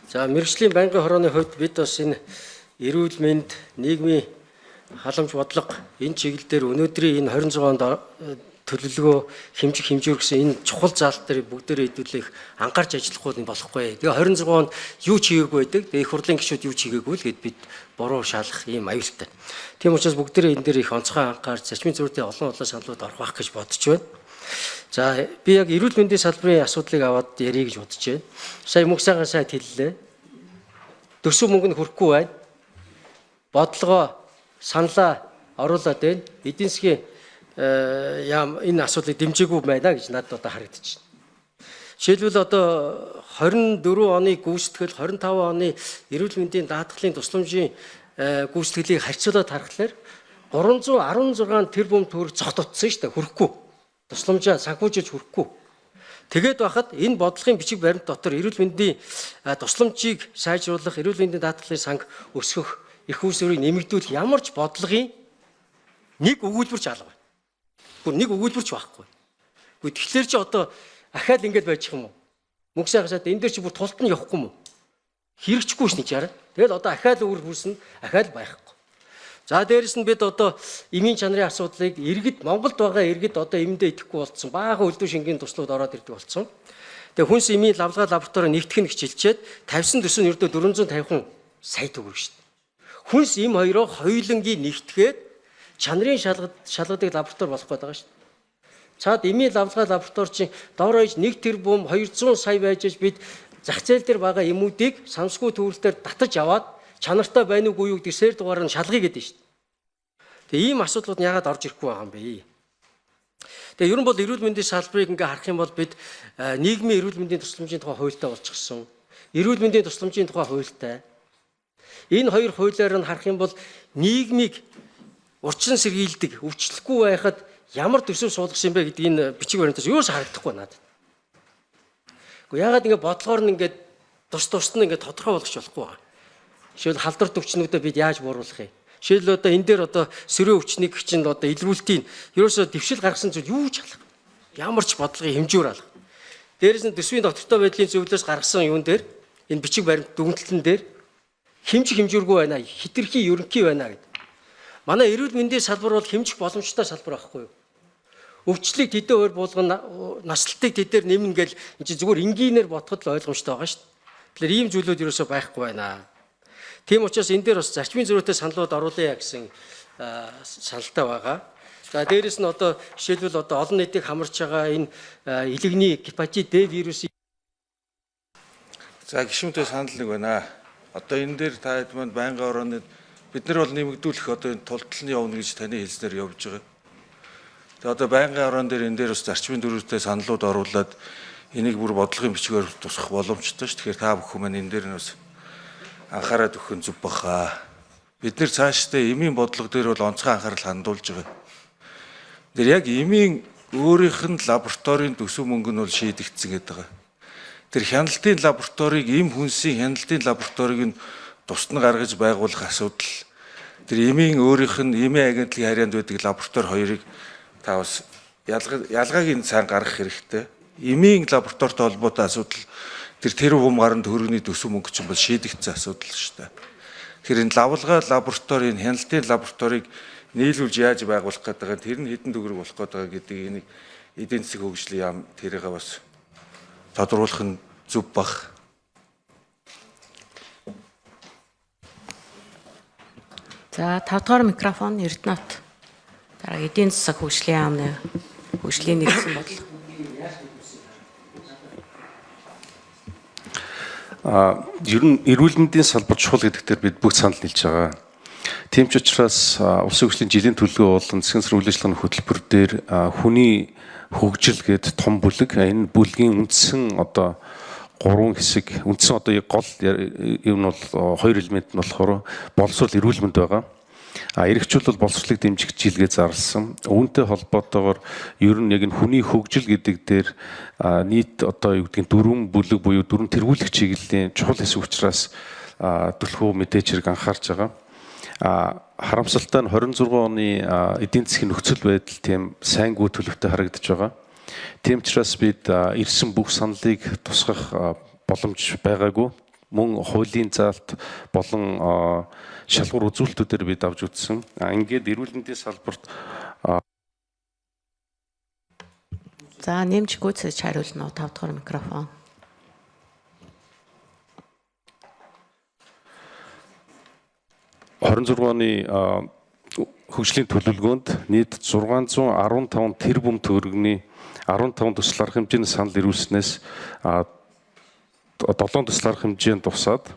За мэргэжлийн байнгын хорооны хувьд бид бас энэ эрүүл мэнд, нийгмийн халамж бодлого энэ чиглэлээр өнөөдрийн энэ 26 онд төлөвлөгөө хэмжүүр гэсэн энэ чухал заалт дээр бүгдээрээ хэдүүлэх анхаарч ажиллахгүй болохгүй. Тэгээ 26 онд юу ч хийгээгүй байдаг. Тэгээ их хурлын гишүүд юу ч хийгээгүй л гэд бид буруу шалгах ийм аюултай. Тийм учраас бүгдээрээ энэ дээр их онцгой анхаарч зарчмын зөвлөлтөд олон салбарууд орох байх гэж бодож байна. За би яг эрүүл мэндийн салбарын асуудлыг аваад ярих гэж бодож байна. Сая мөнх сайхан сайд хэллээ. Төсөв мөнгө нь хүрэхгүй байна. Бодлогоо саналаа оруулаад байна. Эдийн засгийн энэ асуудлыг дэмжээгүй байна гэж надад одоо харагдаж байна. Жишээлбэл одоо 24 оны гүйцэтгэл 25 оны эрүүл мэндийн даатгалын тусламжийн гүйцэтгэлийг харьцуулаад харахад 316 тэрбум төгрөг цогтодсон шүү дээ. Хүрэхгүй. Тусламжаа санхүүжиж хүрэхгүй. Тэгээд байхад энэ бодлогын бичиг баримт дотор эрүүл мэндийн тусламжийг сайжруулах, эрүүл мэндийн даатгалын санг өсгөх, их үүсвэрийг нэмэгдүүлэх ямар ч бодлогын нэг өгүүлбэрч алга байна. Бүр нэг өгүүлбэрч байхгүй. Тэгэхээр чи одоо ахаал ингэж байж юм уу? Мөнх сайхан сайд энэ дээр чи бүр тулт нь явахгүй юм уу? Хэрэгжихгүй ш нь чараа. Тэгэл одоо ахаал өөр хүрсэн, ахаал байхгүй. За дээрэс нь бид одоо эмийн чанарын асуудлыг иргэд Монголд байгаа иргэд одоо эмэндээ идэхгүй болцсон. Баахан үлдэн шингийн туслууд ороод ирдэг болцсон. Тэгээ хүнс эмийн лавлгаа лаборатори нэгтгэх нь хичээлчээд тавьсан төсөв нь ердөө 450 сая төгрөг шүү дээ. Хүнс эм хоёроо хоёулангийн нэгтгээд чанарын шалгадаг лаборатори болох гэдэг байгаа шүү дээ. Цаад эмийн лавлгаа лаборатори чинь доороо 1 тэрбум 200 сая байж бид зах зээл дээр байгаа эмүүдийг санамсгүй төвлөлтөөр татаж аваад чанартай байна уугүй юу гэдэг сэр дугаар нь шалгая гэдэг шүү дээ. Тэгээ ийм асуудлууд нь яагаад орж ирэхгүй байгаа юм бэ? Тэгээ ер нь бол эрүүл мэндийн салбарыг ингээ харах юм бол бид нийгмийн эрүүл мэндийн тусламжийн тухай хуультай болчихсон. Эрүүл мэндийн тусламжийн тухай хуультай. Энэ хоёр хуулиар нь харах юм бол нийгмийг урьдчилан сэргийлдэг, өвчлөхгүй байхад ямар төсөв суулгасан бэ гэдэг энэ бичиг баримтаас юу ч харагдахгүй надад. Гэхдээ яагаад ингээ бодлогоор нь ингээ тус нь ингээ тодорхой болгож болохгүй байгаа. Жишээл халдвар төвчнүүдэд бид яаж бууруулах юм? Жишээл одоо энэ дээр одоо сөрөө өвчнийг чинь одоо илрүүлтийн ерөөсөө дэвшил гаргасан зүйл юу ч алга. Ямар ч бодлогын хэмжүүр алга. Дээрээс нь төсвийн доктортой байдлын зөвлөлөөс гаргасан юун дээр энэ бичиг баримт дүгнэлтэн дээр хэмжүүргүй байна, хитрхи ерөнхий байна гэдэг. Манай эрүүл мэндийн салбар бол хэмжих боломжтой салбар байхгүй юу? Өвчлөлийг тэдэн өөр буулгана, наслалтыг тэдээр нэмнэ гэл энэ чинь зүгээр энгийнээр бодоход л ойлгомжтой байгаа шүү дээ. Тэгэхээр ийм зүйлүүд ерөөсөө байхгүй байна. Тийм учраас энэ дээр бас зарчмын зөрүүтэй саналууд оруулъя гэсэн саналтай байгаа. За дээрэс нь одоо жишээлбэл одоо олон нийтийг хамарч байгаа энэ илэгний гепатит D вирусыг за гишүүнтэй санал нэг байна. Одоо энэ дээр та хэд манд байнгын орооны бид нар бол нэмэгдүүлэх одоо энэ тулталны явна гэж таны хэлснээр явж байгаа. Тэгээ одоо байнгын ороон дээр энэ дээр бас зарчмын зөрүүтэй саналууд оруулаад энийг бүр бодлогын бичгээр тусах боломжтой ш. Тэгэхээр та бүхэн маань энэ дээр нь бас анхаарал өгөх нь зүг баха. Бид нэр цаашдаа эмийн бодлого дээр бол онцгой анхаарал хандуулж байгаа. Тэр яг эмийн өөрийнх нь лабораторийн төсөв мөнгө нь бол шийдэгдсэн гэдэг байгаа. Тэр хяналтын лабораторийг эм хүнсийн хяналтын лабораторийг нь тусад нь гаргаж байгуулах асуудал. Тэр эмийн өөрийнх нь эмийн агентлагийн харьяанд байдаг лаборатори хоёрыг та бас ялгааг нь сайн гаргах хэрэгтэй. Эмийн лабораторитой холбоотой асуудал тэр хүм гаранд төгрөгийн төсөв мөнгө чинь бол шийдэгдсэн асуудал шүү дээ. Тэгэхээр энэ лавлгаа лабораторийн хяналтын лабораторийг нийлүүлж яаж байгуулах гэдэг тэр нь хэдэн төгрөг болох гэдэг гэдэг энийг эдийн засгийн хөгжлийн яам тэрийг бас тодруулах нь зүв бах. За 5 дугаар микрофон Эрдэнэт. Дараа эдийн засаг хөгжлийн яамны хөгжлийн нэгдсэн бодлого. Ер нь эрүүл мэндийн салбар чухал гэдэгтэр бид бүх санал нийлж байгаа. Тийм ч учраас улсын хөгжлийн жилийн төлөвлөгөө болон засгийн газрын үйл ажиллагааны хөтөлбөр дээр хүний хөгжил гэдэг том бүлэг энэ бүлгийн үндсэн одоо 3 хэсэг үндсэн одоо гол юм нь бол 2 элемент нь болохоор боловсрол эрүүл мэнд байгаа. Эрэгчүүд бол боловсролыг дэмжих жилгээ зарласан. Үүнтэй холбоотойгоор ер нь яг энэ хүний хөгжил гэдэг дээр нийт одоо юу гэдгийг дөрвөн бүлэг буюу дөрвөн тэргүүлэх чиглэлийн чухал хэсэг учраас төлхөө мэдээж хэрэг анхаарч байгаа. Харамсалтай нь 26 оны эдийн засгийн нөхцөл байдал тийм сайнгүй төлөвтэй харагдаж байгаа. Тийм учраас бид ирсэн бүх саналыг тусгах боломж байгаагүй. мөн хуулийн заалт болон шалгуур үзүүлэлтүүдээр бид авч үзсэн. Ингээд эрүүл мэндийн салбарт За нэмж гүйцэж хариулна уу 5 дугаар микрофон. оны хөгжлийн төлөвлөгөөнд нийт 615 тэрбум төгрөгийн 15 төсөл арга хэмжээний санал ирүүлснээс 7 төсөл арга хэмжээнд тусаад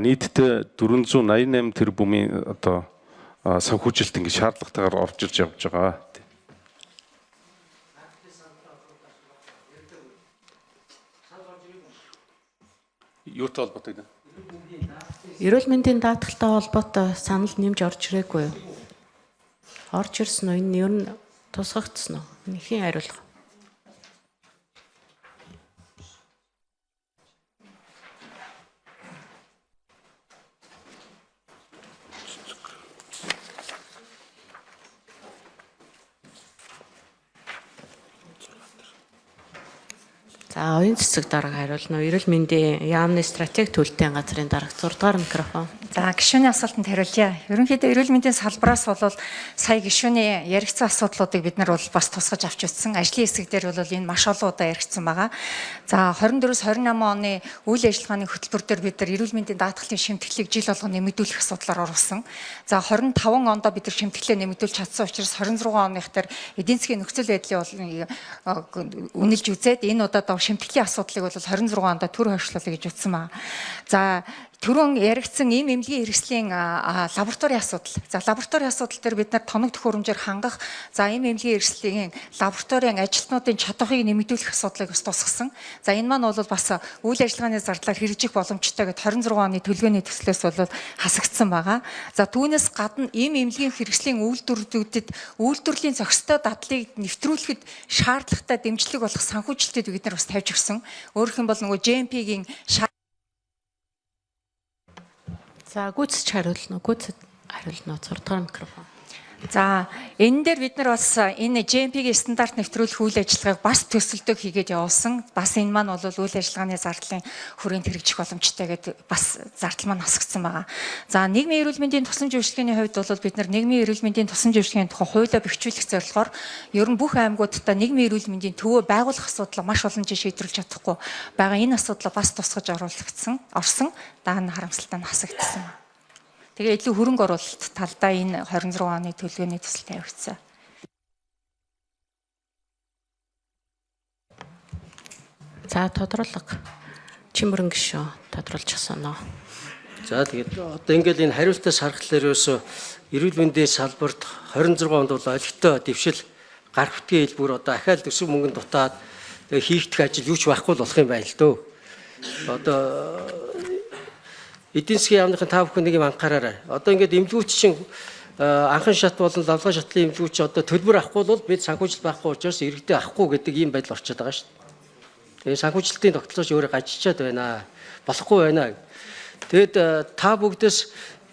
нийтдээ 488 тэрбумын одоо санхүүжилт ингэ шаардлагатайгаар орж ирж явж байгаа. Юутай холбоотой вэ? Эрүүл мэндийн даатгалтай холбоотой санал нэмж орж ирээгүй юу? Орж ирсэн үү? Энэ ер нь тусгагдсан уу? Нэхийн хариулга. За оюун цэцэг дарга хариулна уу? Эрүүл мэндийн яамны стратеги төлөлтийн газрын дарга 6 дугаар микрофон. За гишүүний асуултанд хариулъя. Ерөнхийдөө эрүүл мэндийн салбараас бол сая гишүүний яригдсан асуудлуудыг бид нар бол бас тусгаж авч үзсэн. Ажлын хэсэг дээр бол энэ маш олон удаа яригдсан байгаа. За 24-с 28 оны үйл ажиллагааны хөтөлбөр дээр бид нар эрүүл мэндийн даатгалын шимтгэлийг жил болгон нэмэгдүүлэх асуудлаар оруулсан. За 25 онд бид нар шимтгэлээ нэмэгдүүлж чадсан учраас 26 оных дээр эдийн засгийн нөхцөл байдлыг үнэлж үзээд энэ удаад шимтгэлийн асуудлыг бол 26 онд төр хойшлуулъя гэж утсан байна. За түрүүн яригдсан эм эмнэлгийн хэрэгслийн лабораторийн асуудал. За лабораторийн асуудал дээр бид нар тоног төхөөрөмжөөр хангах, за эм эмнэлгийн хэрэгслийн лабораторийн ажилтнуудын чадварыг нэмэгдүүлэх асуудлыг бас тусгасан. За энэ маань бол бас үйл ажиллагааны зардлаар хэрэгжих боломжтой гэд 26 оны төлөвлөгөөний төслөөс бол хасагдсан байгаа. За түүнээс гадна эм эмнэлгийн хэрэгслийн үйлдвэрлэлүүдэд үйлдвэрлэлийн зохистой дадлыг нэвтрүүлэхэд шаардлагатай дэмжлэг болох санхүүжилтийг бид нар бас тавьж өгсөн. Өөрөөх юм бол нөгөө JMP-гийн За гүйцэж хариулна уу? Гүйцэж хариулна уу? 6 дугаар микрофон. За энэ дээр бид нар бас энэ JMP-гийн стандарт нэвтрүүлэх үйл ажиллагааг бас төсөлдөг хийгээд явуулсан. Бас энэ маань бол үйл ажиллагааны зардлын хүрээнд хэрэгжих боломжтой гэдэг бас зардал маань хасагдсан байгаа. За нийгмийн эрүүл мэндийн тусламж үйлчилгээний хувьд бол бид нар нийгмийн эрүүл мэндийн тусламж үйлчилгээний тухай хуулиа бэхжүүлэх зорилгоор ер нь бүх аймагуудад нийгмийн эрүүл мэндийн төвөө байгуулах асуудал маш олон жил шийдвэрлэж чадахгүй байгаа. Энэ асуудлаа бас тусгаж орсон. Даана харамсалтай нь хасагдсан. Тэгээ илүү хөрөнгө оруулалт талдаа энэ 26 оны төлөвлөгөөний төсөл тавигдсан. За тодруулга. Чимбэрэн гишүү тодруулж асууна. За тэгээд одоо ингээд энэ хариултаас харахад ерөөсөө эрүүл мэндийн салбарт 26 онд бол олигтой дэвшил гарах бүтгийн хэлбэр одоо ахаал төсөв мөнгөнд дутаад хийгдэх ажил юу ч байхгүй болох юм байна л дөө. Одоо эдийн засгийн яамныхын та бүхэн нэг юм анхаараарай. Одоо ингээд эмнэлгүүч чинь анхан шат болон лавлгаа шатлын эмнэлгүүч одоо төлбөр авахгүй бол бид санхүүжилт байхгүй учраас иргэдээ авахгүй гэдэг ийм байдал орчод байгаа шүү дээ. Тэгээ санхүүжилтийн тогтолцооч өөрөө гажичаад байна. Болохгүй байна. Тэгэд та бүгдээс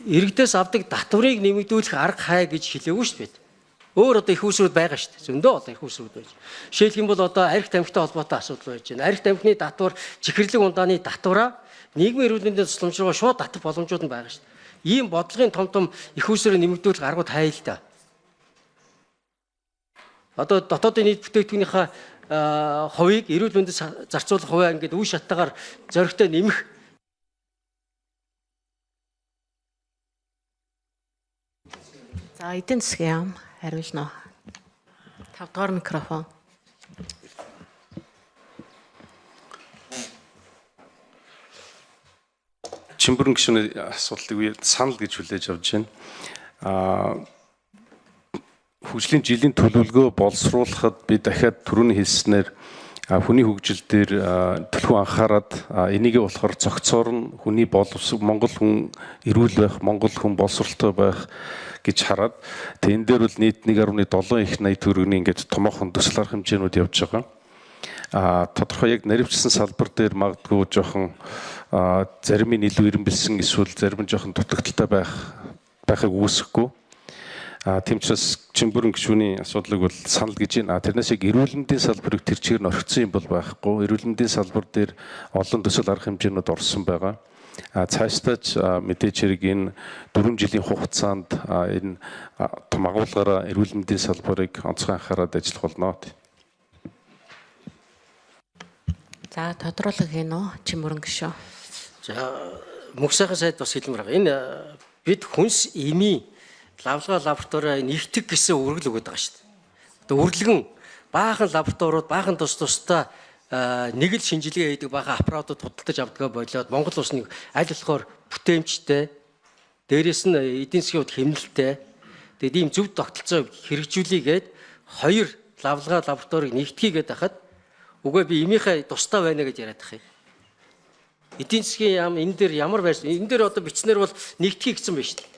иргэдээс авдаг татварыг нэмэгдүүлэх арга хай гэж хэлээгүй шүү дээ. Өөр одоо их усрууд байгаа шүү дээ. Зөндөө одоо их усрууд байж. Жишээлх юм бол одоо арх тамхитай холбоотой асуудал байж байна. Арх тамхины татвар, чихэрлэг ундааны татвараа нийгмийн эрүүл мэндийн тусламж руу шууд татах боломжууд нь байгаа шүү дээ. Ийм бодлогын том их усрыг нэмэгдүүлэх аргууд хай л да. Одоо дотоодын нийт бүтээгдэхүүнийхээ хувийг эрүүл мэндэд зарцуулах хувиа ингээд үе шаттайгаар зоригтой нэмэх. За эдийн засгийн яам хариулна уу? 5 дугаар микрофон. Чимбэрэн гишүүний асуудлыг санал гэж хүлээж авч байна. Хөгжлийн жилийн төлөвлөгөө боловсруулахад би дахиад түрүүний хэлснээр хүний хөгжил дээр төлхөө анхаарад энийгээ болохоор зохицоор нь хүний Монгол хүн эрүүл байх, Монгол хүн боловсролтой байх гэж хараад энэ дээр бол нийт 1.7 их 80 төгрөгийн ингээд томоохон төсөл арга хэмжээнүүд явж байгаа. Тодорхой яг наривчсан салбар дээр магадгүй жоохон зарим нь илүү ирэмбэлсэн эсвэл зарим нь жоохон дутагдaltaй байхыг үүсэхгүй. Тийм учраас Чимбүрэн гишүүний асуудлыг бол санал гэж байна. Тэрнээс яг эрүүл мэндийн салбарыг тэр чигээр нь орхисон юм бол байхгүй. Эрүүл мэндийн салбар дээр олон төсөл арга хэмжээнүүд орсон байгаа. Цаашдаач мэдээж хэрэг энэ 4 жилийн хугацаанд энэ том агуулгаараа эрүүл мэндийн салбарыг онцгой анхаарал ажиллах болно. За тодруулах гинөө Чимбүрэн гишүү. За мөнх сайхан сайд бас хэлмээр байгаа. Энэ бид хүнс эми лавлгаа лабораториа нэгтгэх гэсэн үргэлж өгöd байгаа шүү дээ. Одоо үргэлгэн баахан лабораториуд баахан тус тусдаа нэг л шинжилгээ хийдэг баахан аппаратууд худалдаж авдгаа болоод Монгол улсны аль болохоор бүтээмжтэй дээрэс нь эдийн засгийн хувьд хэмнэлттэй тэгээд ийм зөв тогтолцоо хэрэгжүүлээгээд хоёр лавлгаа лабораторийг нэгтгэгээд хахад үгүй би эмийнхээ тусдаа байна гэж яриад тах юм. Эдийн засгийн яам энэ дээр ямар байсан? Энэ дээр одоо бичснээр бол нэгтгэх гэсэн байна шүү дээ.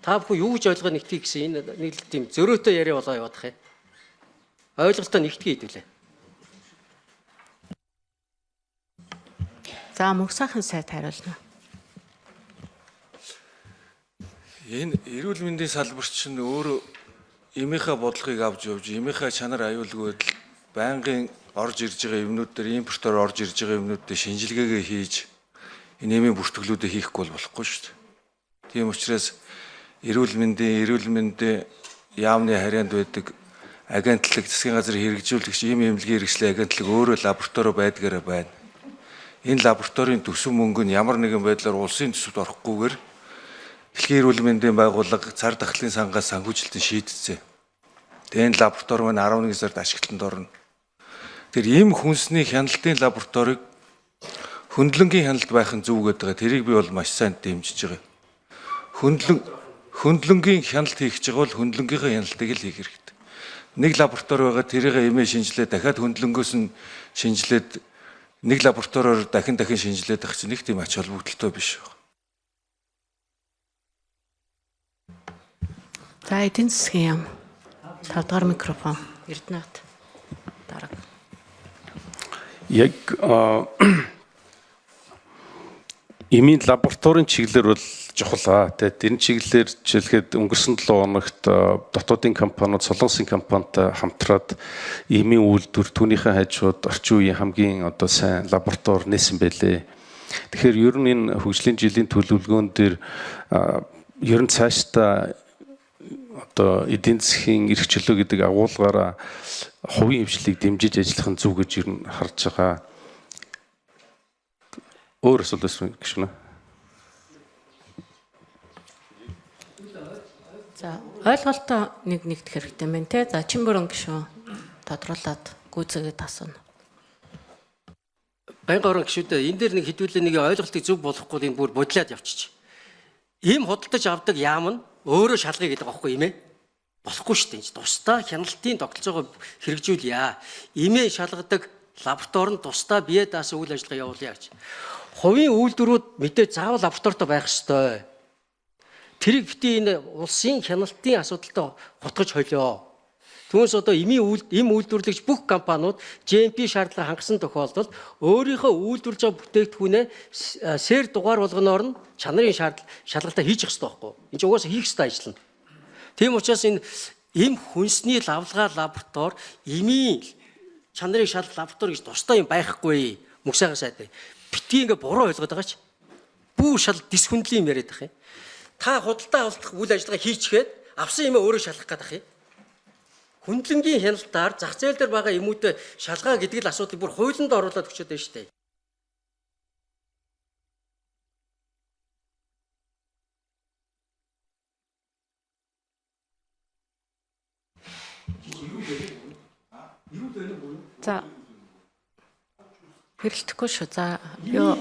Та бүхэн юу гэж ойлгоо нэгтгэх гэсэн энэ нэг л тийм зөрөөтэй яриа болоо яваадах юм. Ойлголтоо нэгтгэе хэдүүлээ. За мөнх сайхан сайд хариулна. Энэ эрүүл мэндийн салбар чинь өөрөө эмийнхээ бодлогыг авч явж, эмийнхээ чанар аюулгүй байдал байнгын орж ирж байгаа юмнууд дээр импортоор орж ирж байгаа юмнууд дээр шинжилгээгээ хийж энэ эмийн бүртгэлүүдээ хийхгүй болохгүй шүү дээ. Тийм учраас эрүүл мэндийн яамны харьяанд байдаг агентлаг, засгийн газрын хэрэгжүүлэгч, ийм эмнэлгийн хэрэгслийн агентлаг өөрөө лаборатори байдгаараа байна. Энэ лабораторийн төсөв мөнгө нь ямар нэгэн байдлаар улсын төсөвт орохгүйгээр Дэлхийн эрүүл мэндийн байгууллага цар тахлын сангаас санхүүжилтэн шийдсэн. Тэгээ энэ лаборатори маань 11 сард ашиглалтанд орно. Тэр ийм хүнсний хяналтын лабораторийг хөндлөнгийн хяналт байх нь зөв гэдэг. Тэрийг би бол маш сайн дэмжиж байгаа. Хөндлөнгийн хяналт хийх гэж бол хөндлөнгийнхээ хяналтыг л хийх хэрэгтэй. Нэг лаборатори байгаа тэрийг эмээ шинжилээ дахиад хөндлөнгөөс нь шинжилээд нэг лабораториор дахин шинжилээд байх чинь нэг тийм ач холбогдолтой биш байна. За эдийн засгийн яам. 5 дахь микрофон. Эрдэнэт дарга. Яг эмийн лабораторийн чиглэлээр бол жохолаа. Тэгээд энэ чиглэлээр жишээлхэд өнгөрсөн 7 хоногт дотоодын компаниуд, солонгосын компанитай хамтраад эмийн үйлдвэр түүнийхээ хажууд орчин үеийн хамгийн одоо сайн лаборатори нээсэн байлээ. Тэгэхээр ер нь энэ хөгжлийн жилийн төлөвлөгөөн дээр ер нь цаашдаа одоо эдийн засгийн эрх чөлөө гэдэг агуулгаараа хувийн хвшлийг дэмжиж ажиллах нь зөв гэж ер нь харж байгаа. Өөр асуудал байна гэх юм. За ойлголтоо нэгдэх хэрэгтэй байна те. За Чимбүрэн гишүү тодруулаад гүйцээгээд асууна. Байнгын орон гишүүдээ энэ дээр нэг хэдүүлээ нэг ойлголтыг зөв болохгүй энэ бүр бодлоод явчих. Ийм худалдаж авдаг яам нь өөрөө шалгая гэдэг аахгүй юм ээ. Болохгүй шүү дээ. Тусдаа хяналтын тогтолцоогоо хэрэгжүүлъя. Имээ шалгадаг лаборатори нь тусдаа бие даасан үйл ажиллагаа явуулъя гэж. Хувийн үйлдвэрүүд мэдээ заавал лабораторитой байх ёстой. Тэрийг бити энэ улсын хяналтын асуудалтай хутгаж хойлоо. Түүнээс одоо эм үйлдвэрлэгч бүх компаниуд GMP шаардлага хангасан тохиолдолд өөрийнхөө үйлдвэрлэж байгаа бүтээгдэхүүнээ сэр дугаар болгоноор нь чанарын шалгалтаа хийж явах хэрэгтэй байхгүй. Энд чинь угаасаа хийх хэрэгтэй ажил нь. Тийм учраас энэ эм хүнсний лавлгаа лаборатори эмийн чанарын шалгалт лаборатори гэж тусдаа юм байхгүй. Мөнх сайхан сайд. Бити ингээ буруу ойлгоод байгаа ч. Бүү шал дисхүндлийн юм яриад байгаа юм. Та худалдаа авах үйл ажиллагаа хийчихэд авсан юмээ өөрөө шалгах гэдэг юм. Хөндлөнгийн хяналтаар зах зээл дээр байгаа эмүүдэд шалгаа гэдэг л асуудлыг бүр хуулинд оруулаад өчөөд байна шүү дээ. За хэрэлдэхгүй шүү. За юу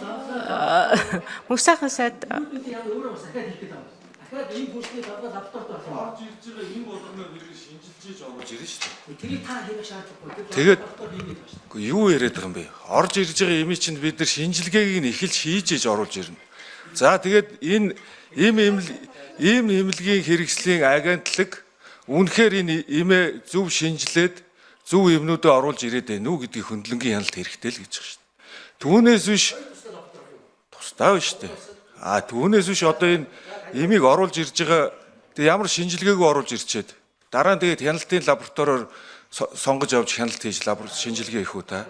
мөнх сайхан сайд дахиад энэ бүсний лабораторид орж ирж байгаа энэ болгоноо нэрийг шинжилж оруулж ирнэ шүү дээ. тэрийг та хийх шаардлагагүй. Тэгээд юу яриад байгаа юм бэ? Орж ирж байгаа эмий чинь бид нар шинжилгээг нь эхэлж хийж оруулж ирнэ. За тэгээд энэ ийм эмнэлгийн хэрэгслийн агентлаг үнэхээр энэ эмээ зөв шинжилээд зөв эмнүүдээ оруулж ирээд байна уу гэдгийг хөндлөнгийн хяналт хэрэгтэй л гэж байгаа шүү дээ. Түүнээс биш тусдаа биш дээ. Түүнээс биш одоо энэ эмийг оруулж ирж байгаа Тэгээ ямар шинжилгээг оруулж ирчээд дараа нь тэгээд хяналтын лабораториор сонгож авч хяналт хийж шинжилгээ их үү та?